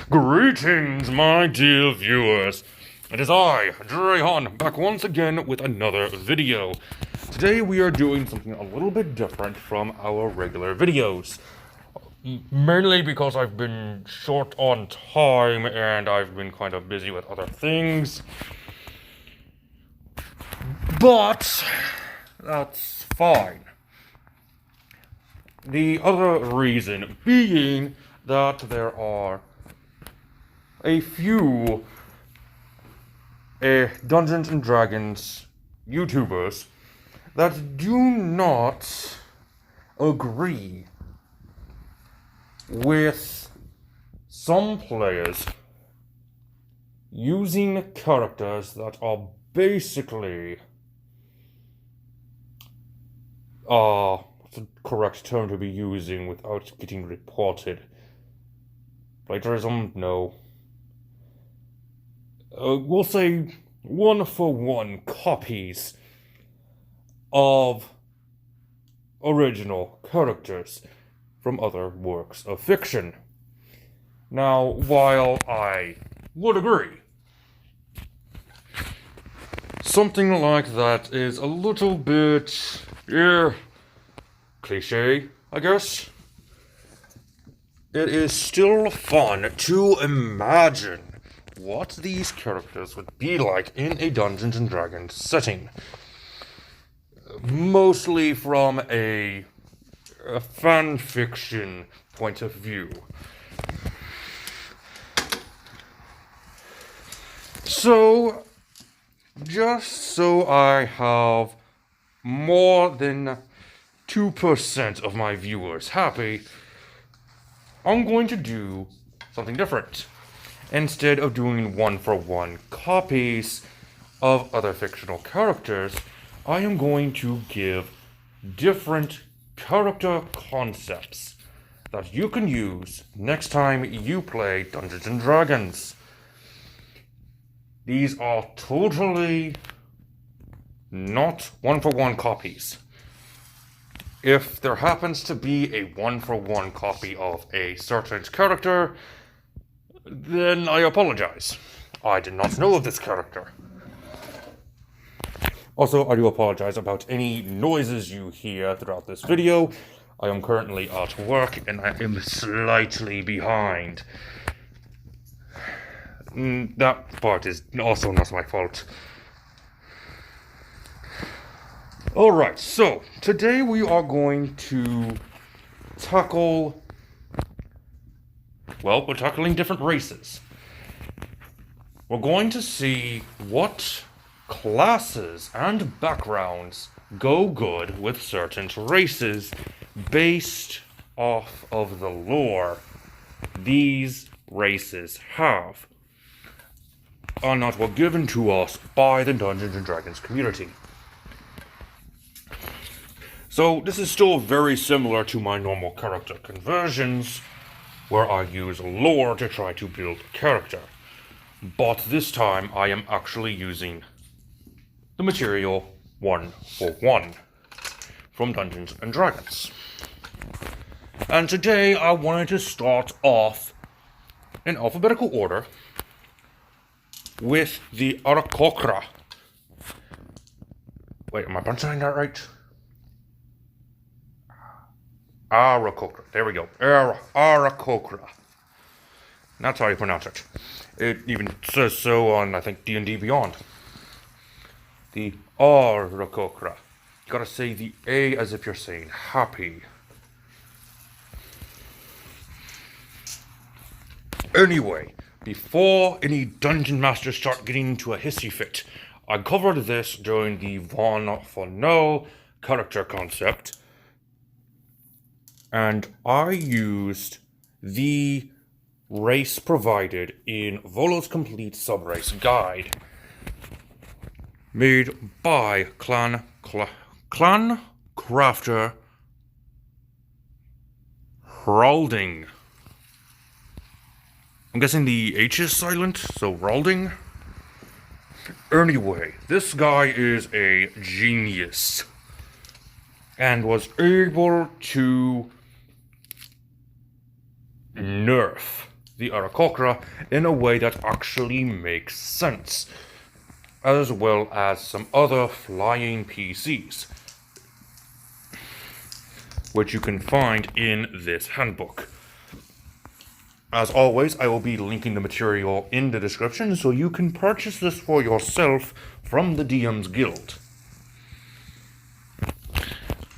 Greetings, my dear viewers. It is I, Drehan, back once again with another video. Today we are doing something a little bit different from our regular videos. Mainly because I've been short on time and I've been kind of busy with other things. But that's fine. The other reason being that there are a few Dungeons and Dragons YouTubers that do not agree with some players using characters that are basically what's the correct term to be using without getting reported? Plagiarism? No. We'll say one-for-one copies of original characters from other works of fiction. Now, while I would agree, something like that is a little bit, cliche, I guess. It is still fun to imagine what these characters would be like in a Dungeons and Dragons setting. Mostly from a fan fiction point of view. So, just so I have more than 2% of my viewers happy, I'm going to do something different. Instead of doing one-for-one copies of other fictional characters, I am going to give different character concepts that you can use next time you play Dungeons and Dragons. These are totally not one-for-one copies. If there happens to be a one-for-one copy of a certain character, then I apologize. I did not know of this character. Also, I do apologize about any noises you hear throughout this video. I am currently at work and I am slightly behind. That part is also not my fault. Alright, so today we are going to tackle... well, we're tackling different races. We're going to see what classes and backgrounds go good with certain races based off of the lore these races have, and that were given to us by the Dungeons and Dragons community. So this is still very similar to my normal character conversions, where I use lore to try to build a character. But this time I am actually using the material one-for-one from Dungeons and Dragons. And today I wanted to start off in alphabetical order with the Aarakocra. Wait, am I pronouncing that right? Aarakocra. There we go. Aarakocra. That's how you pronounce it. It even says so on, I think, D&D Beyond. The Aarakocra. You gotta say the A as if you're saying happy. Anyway, before any dungeon masters start getting into a hissy fit, I covered this during the Von for No character concept, and I used the race provided in Volo's Complete Subrace Guide, made by Clan Crafter Hralding. I'm guessing the H is silent, so Hralding. Anyway, this guy is a genius and was able to nerf the Aarakocra in a way that actually makes sense, as well as some other flying PCs, which you can find in this handbook. As always, I will be linking the material in the description so you can purchase this for yourself from the DM's Guild.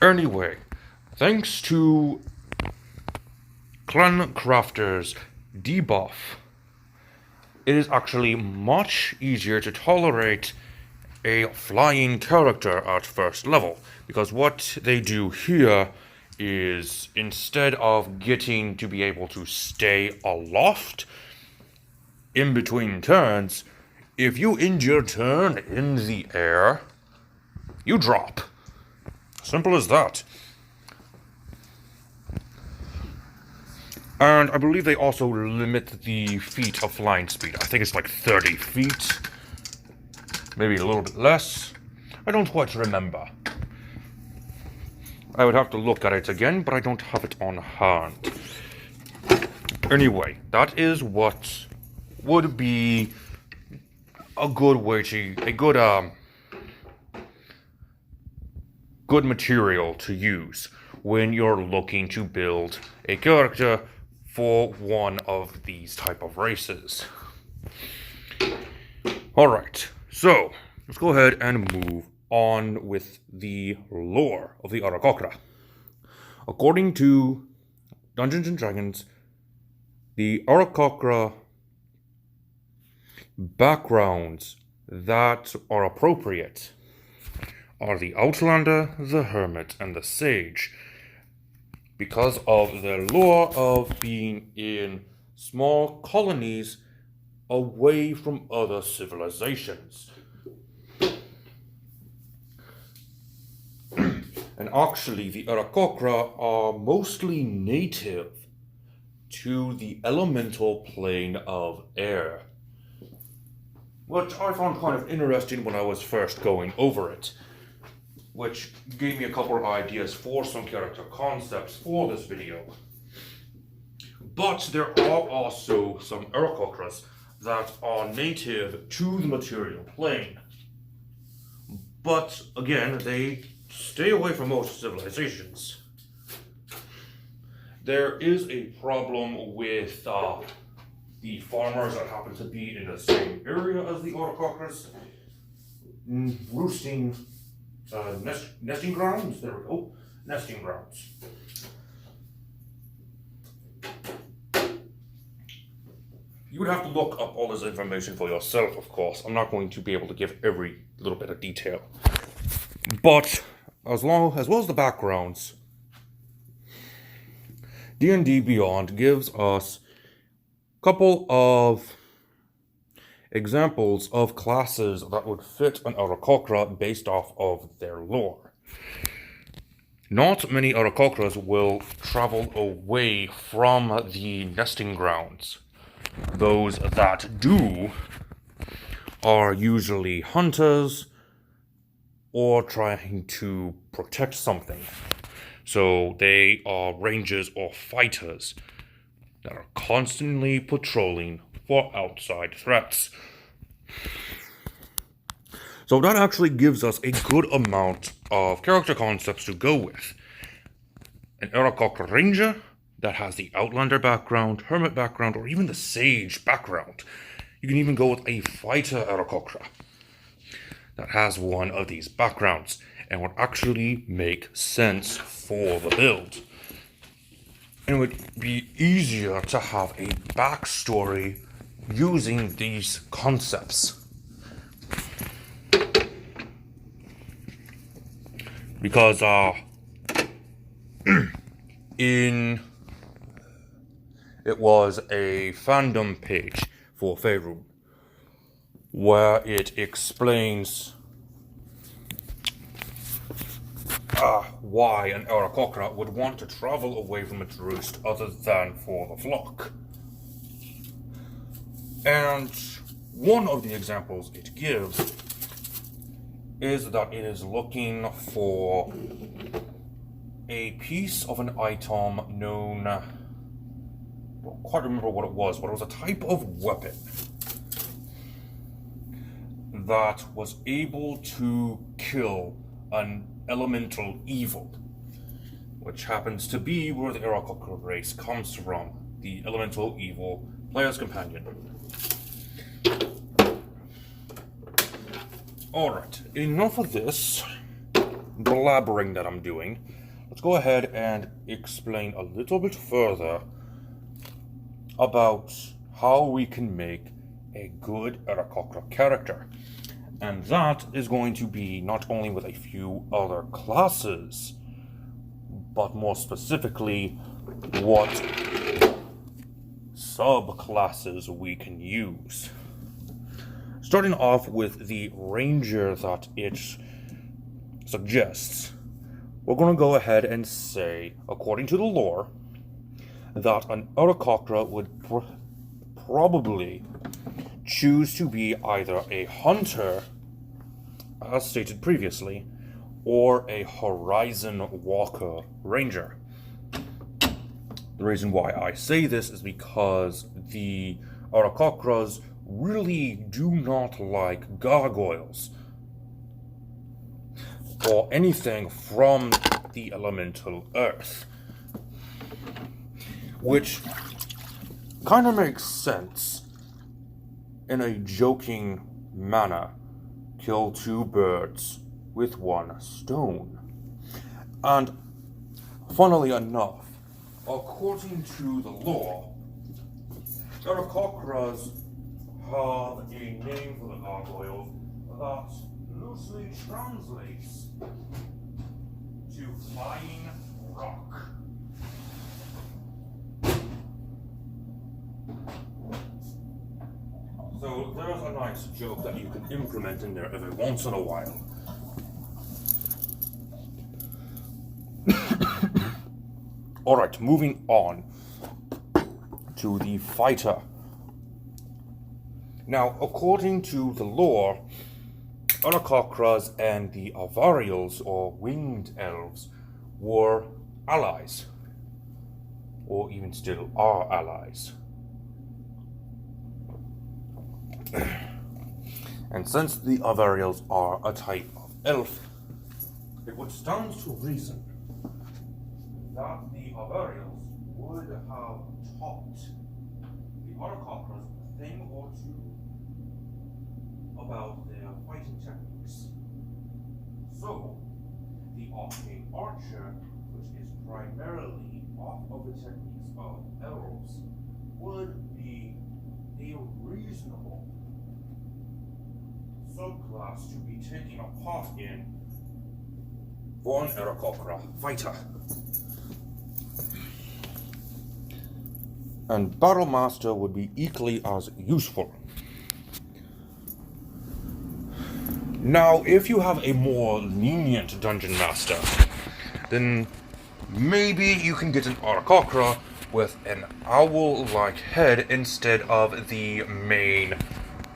Anyway, thanks to Clan Crafter's debuff, it is actually much easier to tolerate a flying character at first level, because what they do here is, instead of getting to be able to stay aloft in between turns, if you end your turn in the air, you drop. Simple as that. And I believe they also limit the feet of flying speed. I think it's like 30 feet. Maybe a little bit less. I don't quite remember. I would have to look at it again, but I don't have it on hand. Anyway, that is what would be a good way to... good material to use when you're looking to build a character for one of these type of races. Alright, so let's go ahead and move on with the lore of the Aarakocra. According to Dungeons & Dragons, the Aarakocra backgrounds that are appropriate are the Outlander, the Hermit, and the Sage, because of their lore of being in small colonies away from other civilizations. And actually, the Aarakocra are mostly native to the elemental plane of air, which I found kind of interesting when I was first going over it, which gave me a couple of ideas for some character concepts for this video. But there are also some Aarakocras that are native to the material plane. But again, they stay away from most civilizations. There is a problem with the farmers that happen to be in the same area as the Aarakocras roosting nesting grounds. There we go. Nesting grounds. You would have to look up all this information for yourself, of course. I'm not going to be able to give every little bit of detail. But as well as the backgrounds, D&D Beyond gives us a couple of examples of classes that would fit an Aarakocra based off of their lore. Not many Aarakocras will travel away from the nesting grounds. Those that do are usually hunters or trying to protect something. So they are rangers or fighters that are constantly patrolling for outside threats. So that actually gives us a good amount of character concepts to go with. An Aarakocra Ranger that has the Outlander background, Hermit background, or even the Sage background. You can even go with a Fighter Aarakocra that has one of these backgrounds and would actually make sense for the build. And it would be easier to have a backstory using these concepts. Because it was a fandom page for Faerun where it explains why an Aarakocra would want to travel away from its roost other than for the flock. And one of the examples it gives is that it is looking for a piece of an item known don't quite remember what it was, but it was a type of weapon that was able to kill an elemental evil, which happens to be where the Aarakocra race comes from, the elemental evil player's companion. Alright, enough of this blabbering that I'm doing. Let's go ahead and explain a little bit further about how we can make a good Aarakocra character. And that is going to be not only with a few other classes, but more specifically, what subclasses we can use. Starting off with the ranger that it suggests, we're going to go ahead and say, according to the lore, that an Aarakocra would probably choose to be either a hunter, as stated previously, or a horizon walker ranger. The reason why I say this is because the Aarakocras really do not like gargoyles or anything from the elemental earth, which kind of makes sense in a joking manner. Kill two birds with one stone. And funnily enough, according to the lore, Aarakocras have a name for the gargoyle that loosely translates to flying rock. So there's a nice joke that you can implement in there every once in a while. Alright, moving on to the fighter. Now, according to the lore, Aarakocras and the Avarials, or winged elves, were allies, or even still are allies. And since the Avarials are a type of elf, it would stand to reason that the Avarials would have taught the Aarakocras a thing or two about their fighting techniques. So, the arcane archer, which is primarily off of the techniques of elves, would be a reasonable subclass to be taking a part in for an Aarakocra fighter. And Battlemaster would be equally as useful. Now, if you have a more lenient Dungeon Master, then maybe you can get an Aarakocra with an owl-like head instead of the main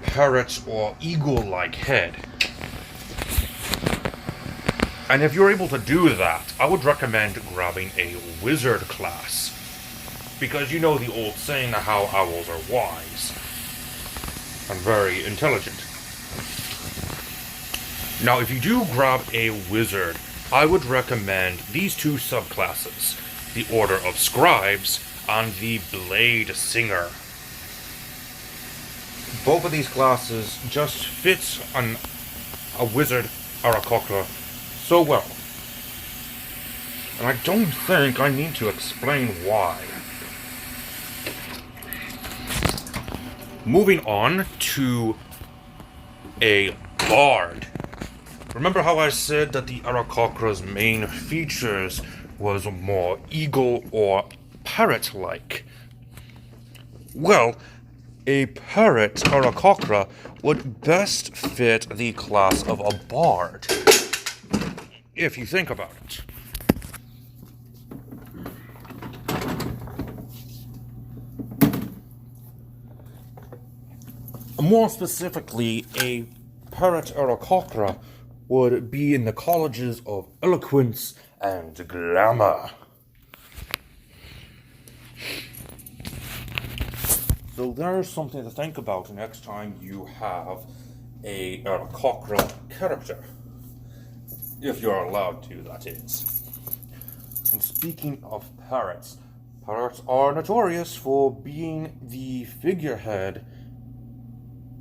parrot or eagle-like head. And if you're able to do that, I would recommend grabbing a wizard class, because you know the old saying how owls are wise and very intelligent. Now, if you do grab a wizard, I would recommend these two subclasses, the Order of Scribes and the Blade Singer. Both of these classes just fit a wizard Aarakocra so well. And I don't think I need to explain why. Moving on to a bard. Remember how I said that the Aarakocra's main features was more eagle or parrot-like? Well, a parrot Aarakocra would best fit the class of a bard, if you think about it. More specifically, a parrot Aarakocra would be in the colleges of eloquence and glamour. though there's something to think about next time you have a Aarakocra character. If you're allowed to, that is. And speaking of parrots, parrots are notorious for being the figurehead,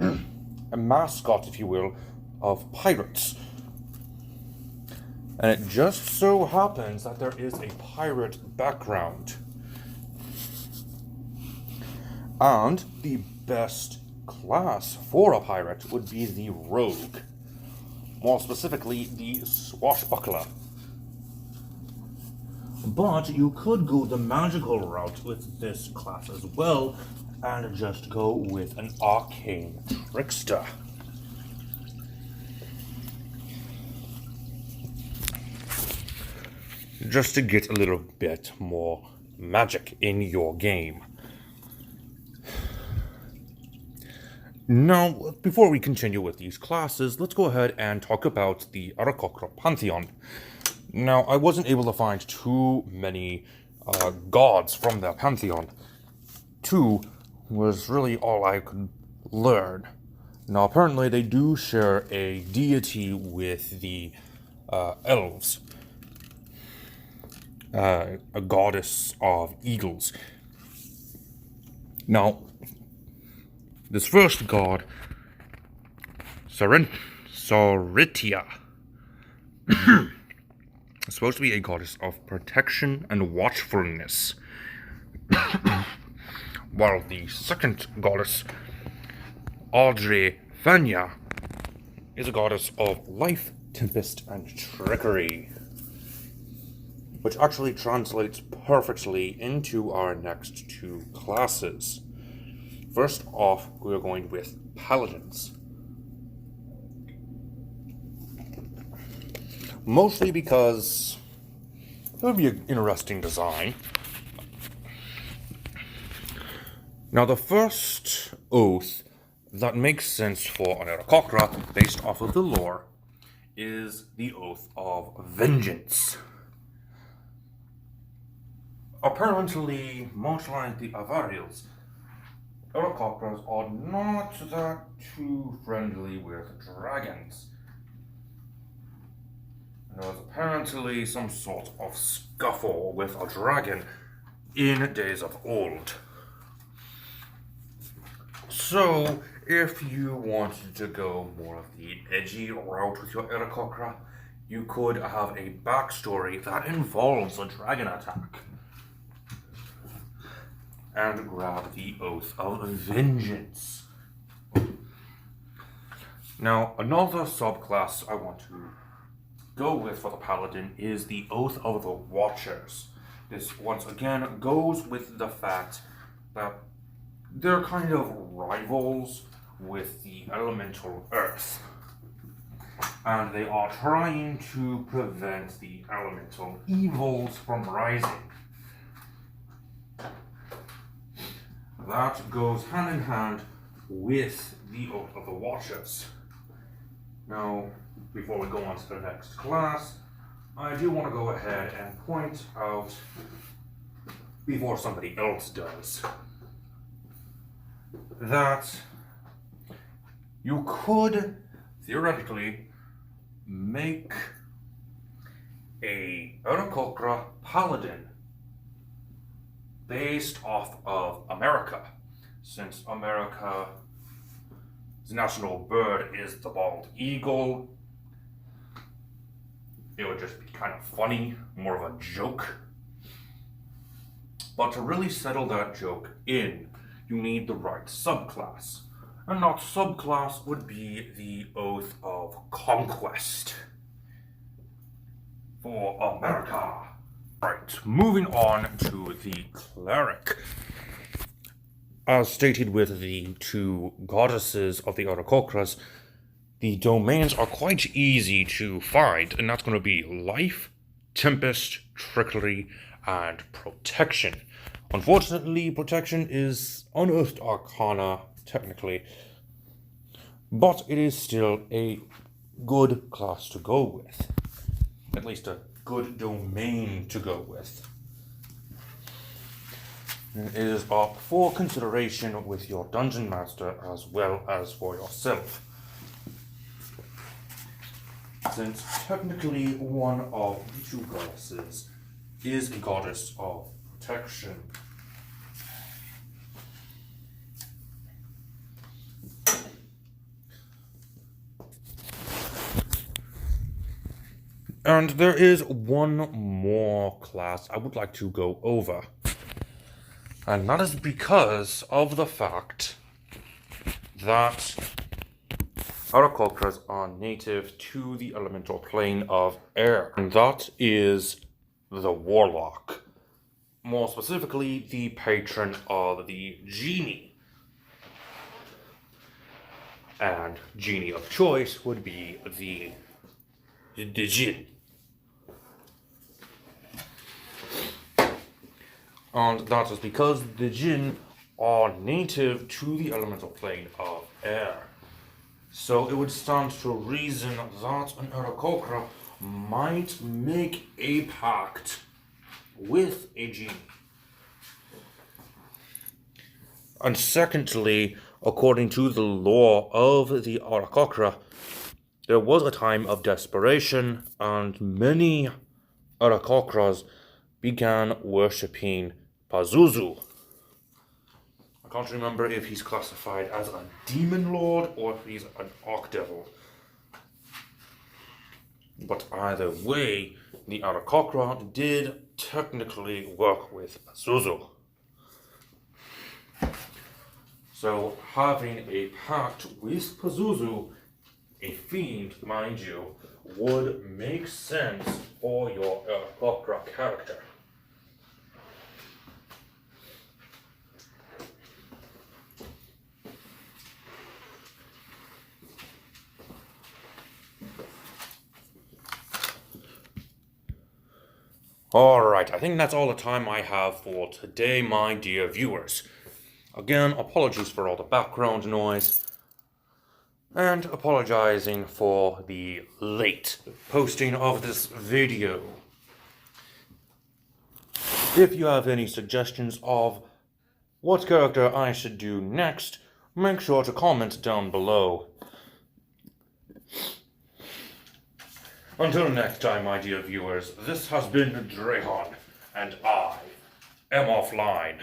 a mascot, if you will, of pirates. And it just so happens that there is a pirate background. And the best class for a pirate would be the rogue. More specifically, the swashbuckler. But you could go the magical route with this class as well, and just go with an arcane trickster. Just to get a little bit more magic in your game. Now, before we continue with these classes, let's go ahead and talk about the Aarakocra Pantheon. Now, I wasn't able to find too many gods from the Pantheon. 2 was really all I could learn. Now, apparently they do share a deity with the elves. A goddess of eagles. Now, this first god, Sauritia, is supposed to be a goddess of protection and watchfulness, while the second goddess, Fanya, is a goddess of life, tempest, and trickery, which actually translates perfectly into our next 2 classes. First off, we're going with Paladins. Mostly because it would be an interesting design. Now, the first oath that makes sense for an Aarakocra, based off of the lore, is the Oath of Vengeance. Apparently, much like the Avarials, Aarakocras are not that too friendly with dragons. There was apparently some sort of scuffle with a dragon in days of old. So, if you wanted to go more of the edgy route with your Aarakocra, you could have a backstory that involves a dragon attack. And grab the Oath of Vengeance. Now, another subclass I want to go with for the Paladin is the Oath of the Watchers. This, once again, goes with the fact that they're kind of rivals with the elemental earth. And they are trying to prevent the elemental evils from rising. That goes hand in hand with the Oath of the Watchers. Now, before we go on to the next class, I do want to go ahead and point out, before somebody else does, that you could theoretically make a Aarakocra Paladin based off of America, since America's national bird is the bald eagle. It would just be kind of funny, more of a joke. But to really settle that joke in, you need the right subclass. And that subclass would be the Oath of Conquest for America. Right, moving on to the Cleric. As stated with the 2 goddesses of the Aarakocras, the domains are quite easy to find, and that's going to be life, tempest, trickery, and protection. Unfortunately, protection is unearthed arcana, technically, but it is still a good class to go with. At least a good domain to go with. is up for consideration with your dungeon master as well as for yourself. Since technically one of the two goddesses is a goddess of protection. And there is one more class I would like to go over. And that is because of the fact that Aarakocras are native to the elemental plane of air. And that is the Warlock. More specifically, the patron of the genie. And genie of choice would be the Djinn. And that is because the Djinn are native to the elemental plane of air. So it would stand to reason that an Aarakocra might make a pact with a genie. And secondly, according to the lore of the Aarakocra, there was a time of desperation, and many Aarakocras began worshipping Pazuzu. I can't remember if he's classified as a demon lord or if he's an archdevil. But either way, the Aarakocra did technically work with Pazuzu. So having a pact with Pazuzu, a fiend, mind you, would make sense for your Aarakocra character. Alright, I think that's all the time I have for today, my dear viewers. Again, apologies for all the background noise, and apologizing for the late posting of this video. If you have any suggestions of what character I should do next, make sure to comment down below. Until next time, my dear viewers, this has been Drehon, and I am offline.